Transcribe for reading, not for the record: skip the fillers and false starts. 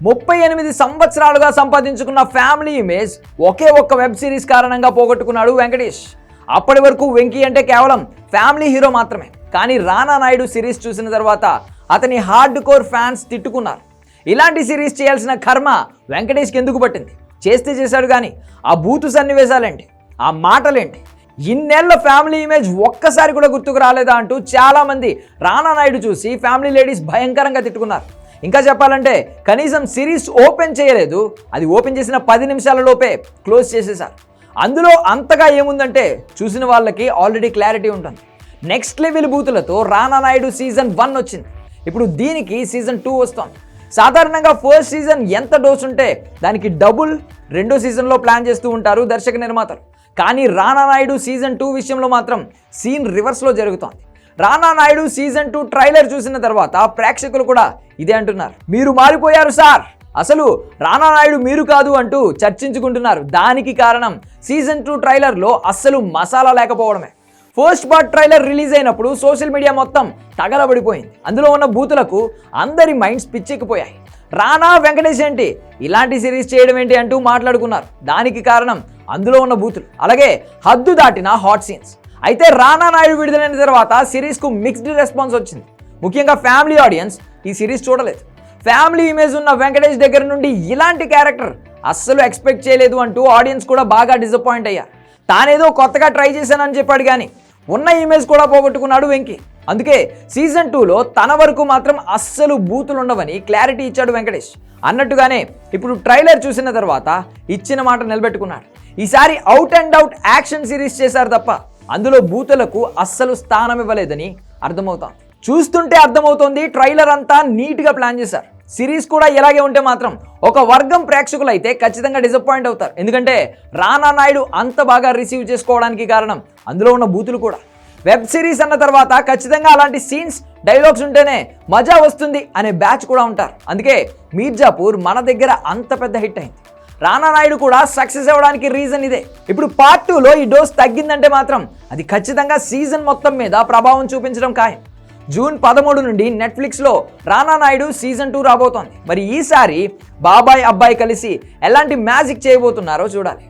38 సంవత్సరాలుగా సంపాదించుకున్న family image ఒకే ఒక్క వెబ్ సిరీస్ కారణంగా పోగొట్టుకున్నాడు వెంకటేష్. అప్పటి వరకు వెంకీ అంటే కేవలం ఫ్యామిలీ హీరో మాత్రమే. కానీ రానా నాయుడు సిరీస్ చూసిన తర్వాత అతని హార్డ్ కోర్ ఫ్యాన్స్ తిట్టుకున్నారు. ఇలాంటి సిరీస్ చేయాల్సిన కర్మ వెంకటేష్కి ఎందుకు పట్టింది? చేస్తే చేశాడు కానీ ఆ బూతు సన్నివేశాలేంటి, ఆ మాటలేంటి, ఇన్నేళ్ల ఫ్యామిలీ ఇమేజ్ ఒక్కసారి కూడా గుర్తుకు రాలేదా అంటూ చాలామంది రానా నాయుడు చూసి ఫ్యామిలీ లేడీస్ భయంకరంగా తిట్టుకున్నారు. ఇంకా చెప్పాలంటే కనీసం సిరీస్ ఓపెన్ చేయలేదు. అది ఓపెన్ చేసిన 10 నిమిషాలలోపే క్లోజ్ చేసేశారు. అందులో అంతగా ఏముందంటే చూసిన వాళ్ళకి ఆల్రెడీ క్లారిటీ ఉంటుంది. నెక్స్ట్ లెవెల్ బూతులతో రానా నాయుడు సీజన్ 1 వచ్చింది. ఇప్పుడు దీనికి సీజన్ 2 వస్తోంది. సాధారణంగా ఫస్ట్ సీజన్ ఎంత డోస్ ఉంటే దానికి డబుల్ రెండో సీజన్లో ప్లాన్ చేస్తూ ఉంటారు దర్శక నిర్మాతలు. కానీ రానా నాయుడు సీజన్ 2 విషయంలో మాత్రం సీన్ రివర్స్లో జరుగుతోంది. రానా నాయుడు సీజన్ 2 ట్రైలర్ చూసిన తర్వాత ప్రేక్షకులు కూడా ఇదే అంటున్నారు. మీరు మారిపోయారు సార్, అసలు రానా నాయుడు మీరు కాదు అంటూ చర్చించుకుంటున్నారు. దానికి కారణం సీజన్ 2 ట్రైలర్లో అస్సలు మసాలా లేకపోవడమే. ఫస్ట్ పార్ట్ ట్రైలర్ రిలీజ్ అయినప్పుడు సోషల్ మీడియా మొత్తం తగలబడిపోయింది. అందులో ఉన్న బూతులకు అందరి మైండ్స్ పిచ్చెక్కిపోయాయి. రానా వెంకటేష్ ఏంటి ఇలాంటి సిరీస్ చేయడం ఏంటి అంటూ మాట్లాడుకున్నారు. దానికి కారణం అందులో ఉన్న బూతులు, అలాగే హద్దు దాటిన హాట్ సీన్స్. అయితే రానా నాయుడు విడుదలైన తర్వాత సిరీస్కు మిక్స్డ్ రెస్పాన్స్ వచ్చింది. ముఖ్యంగా ఫ్యామిలీ ఆడియన్స్ ఈ సిరీస్ చూడలేదు. ఫ్యామిలీ ఇమేజ్ ఉన్న వెంకటేష్ దగ్గర నుండి ఇలాంటి క్యారెక్టర్ అస్సలు ఎక్స్పెక్ట్ చేయలేదు అంటూ ఆడియన్స్ కూడా బాగా డిసప్పాయింట్ అయ్యారు. తానేదో కొత్తగా ట్రై చేశానని చెప్పాడు కానీ ఉన్న ఇమేజ్ కూడా పోగొట్టుకున్నాడు వెంకీ. అందుకే సీజన్ 2లో తన వరకు మాత్రం అస్సలు బూతులు ఉండవని క్లారిటీ ఇచ్చాడు వెంకటేష్. అన్నట్టుగానే ఇప్పుడు ట్రైలర్ చూసిన తర్వాత ఇచ్చిన మాట నిలబెట్టుకున్నాడు. ఈసారి out and out action series చేశారు తప్ప అందులో బూతులకు అస్సలు స్థానం ఇవ్వలేదని అర్థమవుతోంది. చూస్తుంటే అర్థమవుతోంది ట్రైలర్ అంతా నీట్గా ప్లాన్ చేశారు. సిరీస్ కూడా ఇలాగే ఉంటే మాత్రం ఒక వర్గం ప్రేక్షకులు అయితే ఖచ్చితంగా డిసప్పాయింట్ అవుతారు. ఎందుకంటే రానా నాయుడు అంత బాగా రిసీవ్ చేసుకోవడానికి కారణం అందులో ఉన్న బూతులు కూడా. వెబ్ సిరీస్ అన్న తర్వాత ఖచ్చితంగా అలాంటి సీన్స్, డైలాగ్స్ ఉంటేనే మజా వస్తుంది అనే బ్యాచ్ కూడా ఉంటారు. అందుకే మీర్జాపూర్ మన దగ్గర అంత పెద్ద హిట్ అయింది. రానా నాయుడు కూడా సక్సెస్ అవ్వడానికి రీజన్ ఇదే. ఇప్పుడు పార్ట్ 2లో ఈ డోస్ తగ్గిందంటే మాత్రం అది ఖచ్చితంగా సీజన్ మొత్తం మీద ప్రభావం చూపించడం ఖాయం. జూన్ 13 నుండి నెట్ఫ్లిక్స్లో రానా నాయుడు సీజన్ 2 రాబోతోంది. మరి ఈసారి బాబాయ్ అబ్బాయి కలిసి ఎలాంటి మ్యాజిక్ చేయబోతున్నారో చూడాలి.